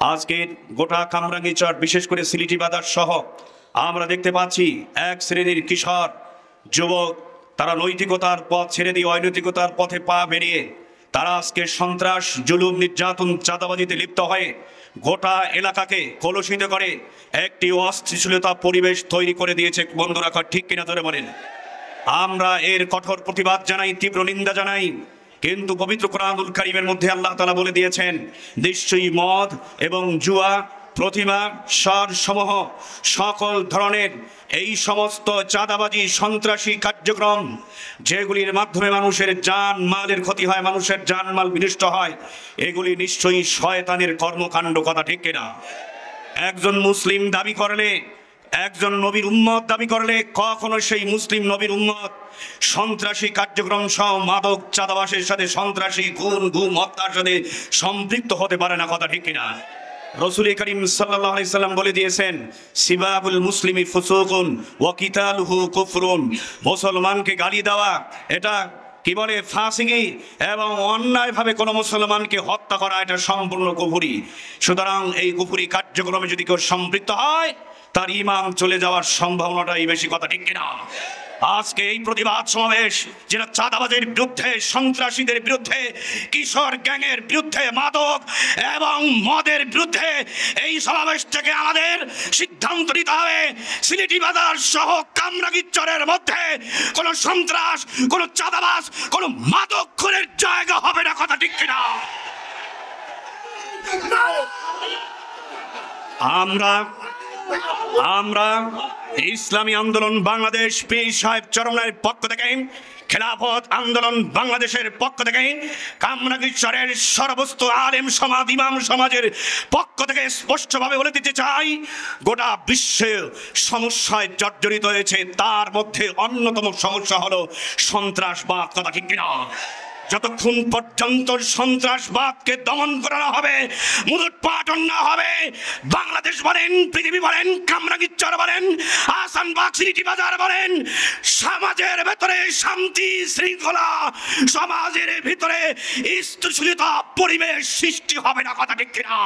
আজকে গোটা কামরাঙ্গীরচর বিশেষ করে সিলেটি বাজার সহ আমরা দেখতে পাচ্ছি এক শ্রেণীর কিশোর যুবক তারা নৈতিকতার পথ ছেড়ে দিয়ে অনৈতিকতার পথে পা বেরিয়ে তারা আজকে সন্ত্রাস জুলুম নির্যাতন চাঁদাবাজিতে লিপ্ত হয়ে গোটা এলাকাকে কলুষিত করে একটি অস্থিতিশীলতা পরিবেশ তৈরি করে দিয়েছে। বন্ধুরা ঠিক কিনা ধরে বলেন? আমরা এর কঠোর প্রতিবাদ জানাই, তীব্র নিন্দা জানাই। কিন্তু পবিত্র কোরআনুল কারীমের মধ্যে আল্লাহ তাআলা বলে দিয়েছেন, নিশ্চয়ই মদ এবং জুয়া, প্রতিমা, সার সমূহ সকল ধরনের এই সমস্ত চাঁদাবাজি সন্ত্রাসী কার্যক্রম যেগুলির মাধ্যমে মানুষের জান মালের ক্ষতি হয়, মানুষের জান মাল বিনষ্ট হয়, এগুলি নিশ্চয়ই শয়তানের কর্মকাণ্ড। কথা ঠিক কিনা? একজন মুসলিম দাবি করলে, একজন নবীর উম্মত দাবি করলে কখনো সেই মুসলিম নবীর উম্মত সন্ত্রাসী কার্যক্রম সহ মাদক চাঁদাবাসের সাথে, সন্ত্রাসী খুন গুম হত্যার সাথে সম্পৃক্ত হতে পারে না। কথা ঠিক কিনা? রাসূল করিম সাল্লাল্লাহু আলাইহি সাল্লাম বলে দিয়েছেন, সিবাবুল মুসলিমি ফুসুকুন ওয়া কিতালুহু কুফরুন। মুসলমানকে গালি দেওয়া এটা কি বলে ফাসিকি, এবং অন্যায়ভাবে কোনো মুসলমানকে হত্যা করা এটা সম্পূর্ণ কুফরি। সুতরাং এই কুফরি কার্যক্রমে যদি কেউ সম্পৃক্ত হয় তার ঈমান চলে যাওয়ার সম্ভাবনাটাই বেশি। কথা ঠিক কিনা? আজকে এই প্রতিবাদ সমাবেশ যেটা চাঁদাবাজের বিরুদ্ধে, সন্ত্রাসীদের বিরুদ্ধে, কিশোর গ্যাংয়ের বিরুদ্ধে, মাদক এবং মদের বিরুদ্ধে, এই সমাবেশ থেকে আমাদের সিদ্ধান্ত নিতে হবে সিলেটি বাজার সহ কামরাঙ্গীরচরের মধ্যে কোনো সন্ত্রাস, কোনো চাঁদাবাজ, কোনো মাদক খুনের জায়গা হবে না। কথা ঠিক কিনা? আমরা ইসলামী আন্দোলন বাংলাদেশ পীর সাহেব চরমনায়ের পক্ষ থেকে, খেলাফত আন্দোলন বাংলাদেশের পক্ষ থেকে, কামরাঙ্গীরচরের সর্বস্তু আলেম সমাজ, ইমাম সমাজের পক্ষ থেকে স্পষ্টভাবে বলে দিতে চাই, গোটা বিশ্বে সমস্যায় জর্জরিত হয়েছে, তার মধ্যে অন্যতম সমস্যা হলো সন্ত্রাসবাদ। কথা ঠিক কিনা? যতক্ষণ পর্যন্ত সন্ত্রাসবাদকে দমন করানো হবে, মূলোৎপাটন না হবে, বাংলাদেশ বলেন, পৃথিবী বলেন, কামরাঙ্গীরচর বলেন, আহসানবাগ, সিলেটি বাজার বলেন, সমাজের ভেতরে শান্তি শৃঙ্খলা, সমাজের ভিতরে স্থিতিশীলতা পরিবেশ সৃষ্টি হবে না। কথা ঠিক কিনা?